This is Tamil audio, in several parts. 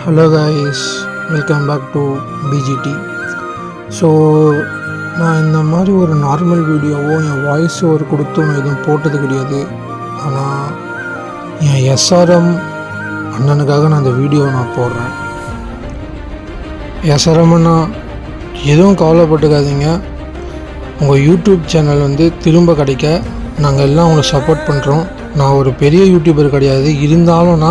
Hello guys, welcome back to PGD. So நான் இந்த மாதிரி ஒரு நார்மல் வீடியோவோ என் வாய்ஸ் ஓவர் கொடுத்தும் நான் எதுவும் போட்டது கிடையாது. ஆனால் என் எஸ்ஆர்எம் அண்ணனுக்காக நான் அந்த வீடியோவை நான் போடுறேன். எஸ்ஆர்எம் அண்ணா, எதுவும் கவலைப்பட்டுக்காதீங்க. உங்கள் யூடியூப் சேனல் திரும்ப கிடைக்க நாங்கள் எல்லாம் உங்களை சப்போர்ட் பண்ணுறோம். நான் ஒரு பெரிய யூடியூபர் கிடையாது, இருந்தாலும்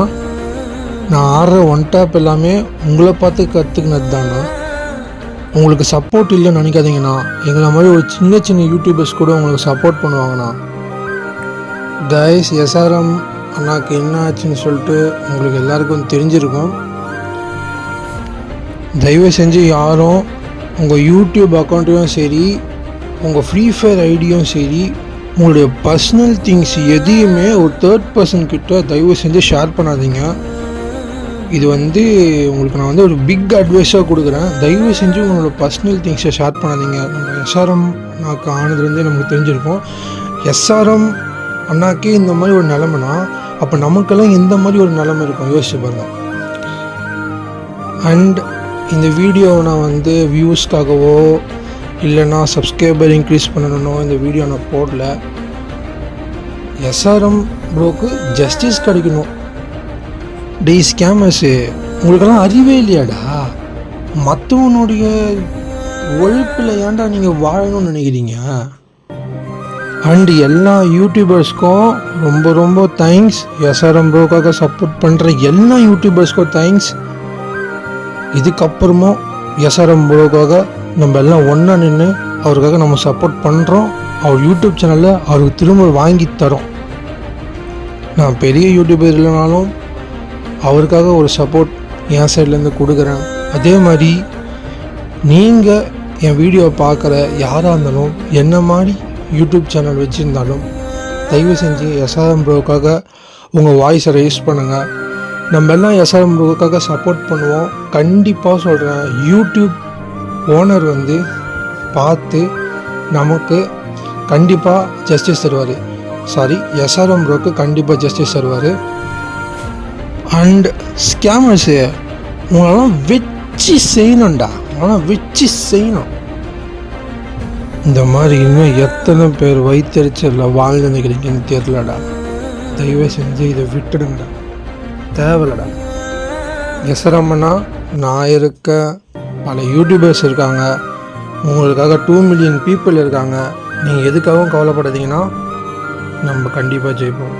நான் ஆடுற ஒன் டேப் எல்லாமே உங்களை பார்த்து கற்றுக்கினது தானே. உங்களுக்கு சப்போர்ட் இல்லைன்னு நினைக்காதீங்கண்ணா. எங்களை மாதிரி ஒரு சின்ன சின்ன யூடியூபர்ஸ் கூட உங்களுக்கு சப்போர்ட் பண்ணுவாங்கண்ணா. கைஸ், எஸ்ஆர்எம் அண்ணாக்கு என்ன ஆச்சுன்னு சொல்லிட்டு உங்களுக்கு எல்லாருக்கும் தெரிஞ்சிருக்கும். தயவு செஞ்சு யாரும் உங்கள் யூடியூப் அக்கௌண்ட்டையும் சரி, உங்கள் ஃப்ரீ ஃபயர் ஐடியும் சரி, உங்களுடைய பர்சனல் திங்ஸ் எதையுமே ஒரு தேர்ட் பர்சன் கிட்ட தயவு செஞ்சு ஷேர் பண்ணாதீங்க. இது உங்களுக்கு நான் ஒரு பிக் அட்வைஸாக கொடுக்குறேன். தயவு செஞ்சு உங்களோட பர்சனல் திங்ஸை ஷேர் பண்ணாதீங்க. நம்ம எஸ்ஆர்எம் அண்ணாக்கு ஆனதுலேருந்தே நமக்கு தெரிஞ்சிருக்கும். எஸ்ஆர்எம் அண்ணாக்கே இந்த மாதிரி ஒரு நிலமைனா அப்போ நமக்கெல்லாம் எந்த மாதிரி ஒரு நிலமை இருக்கும் யோசிச்சு பாருங்க. அண்ட் இந்த வீடியோவை நான் வியூஸ்க்காகவோ இல்லைன்னா சப்ஸ்கிரைபர் இன்க்ரீஸ் பண்ணணுன்னோ இந்த வீடியோ நான் போடல. எஸ்ஆர்எம் ப்ரோக்கு ஜஸ்டிஸ் கிடைக்கணும். டேய் ஸ்கேமர்ஸு, உங்களுக்கெல்லாம் அறிவே இல்லையாடா? மற்றவனுடைய உழைப்பில் ஏன்டா நீங்கள் வாழணும்னு நினைக்கிறீங்க? அண்டு எல்லா யூடியூபர்ஸ்க்கும் ரொம்ப ரொம்ப தேங்க்ஸ். எஸ்ஆர்எம் ப்ரோக்காக சப்போர்ட் பண்ணுற எல்லா யூடியூபர்ஸ்க்கும் தேங்க்ஸ். இதுக்கப்புறமும் எஸ்ஆர்எம் ப்ரோக்காக நம்ம எல்லாம் ஒன்றா நின்று அவருக்காக நம்ம சப்போர்ட் பண்ணுறோம். அவர் யூடியூப் சேனலில் அவருக்கு திரும்ப வாங்கி தரோம். நான் பெரிய யூடியூபர் இல்லைனாலும் அவருக்காக ஒரு சப்போர்ட் என் சைட்லேருந்து கொடுக்குறேன். அதே மாதிரி நீங்கள் என் வீடியோவை பார்க்குற யாராக இருந்தாலும், என்ன மாதிரி யூடியூப் சேனல் வச்சுருந்தாலும், தயவு செஞ்சு எஸ்ஆர்எம் ப்ரோக்காக உங்கள் வாய்ஸை ரைஸ் பண்ணுங்கள். நம்ம எல்லாம் எஸ்ஆர்எம் ப்ரோக்காக சப்போர்ட் பண்ணுவோம். கண்டிப்பாக சொல்கிறேன், யூடியூப் ஓனர் பார்த்து நமக்கு கண்டிப்பாக ஜஸ்டிஸ் தருவார். எஸ்ஆர்எம் ப்ரோக்கு கண்டிப்பாக ஜஸ்டிஸ் தருவார். அண்ட் ஸ்கேமர்ஸு, உங்களெல்லாம் வச்சு செய்யணும்டா, உங்களெல்லாம் வச்சு செய்யணும். இந்த மாதிரி இன்னும் எத்தனை பேர் வயிற்றுச்சலில் வாழ்ந்து நிற்கிறீங்கன்னு தெரியலடா. தயவு செஞ்சு இதை விட்டுடுங்கடா, தேவையில்லடா. எஸ்ஆர்எம்னா நான் இருக்க, பல யூடியூபர்ஸ் இருக்காங்க, உங்களுக்காக 2 மில்லியன் பீப்புள் இருக்காங்க. நீங்கள் எதுக்காகவும் கவலைப்படாதீங்கன்னா நம்ம கண்டிப்பாக ஜெயிப்போம்.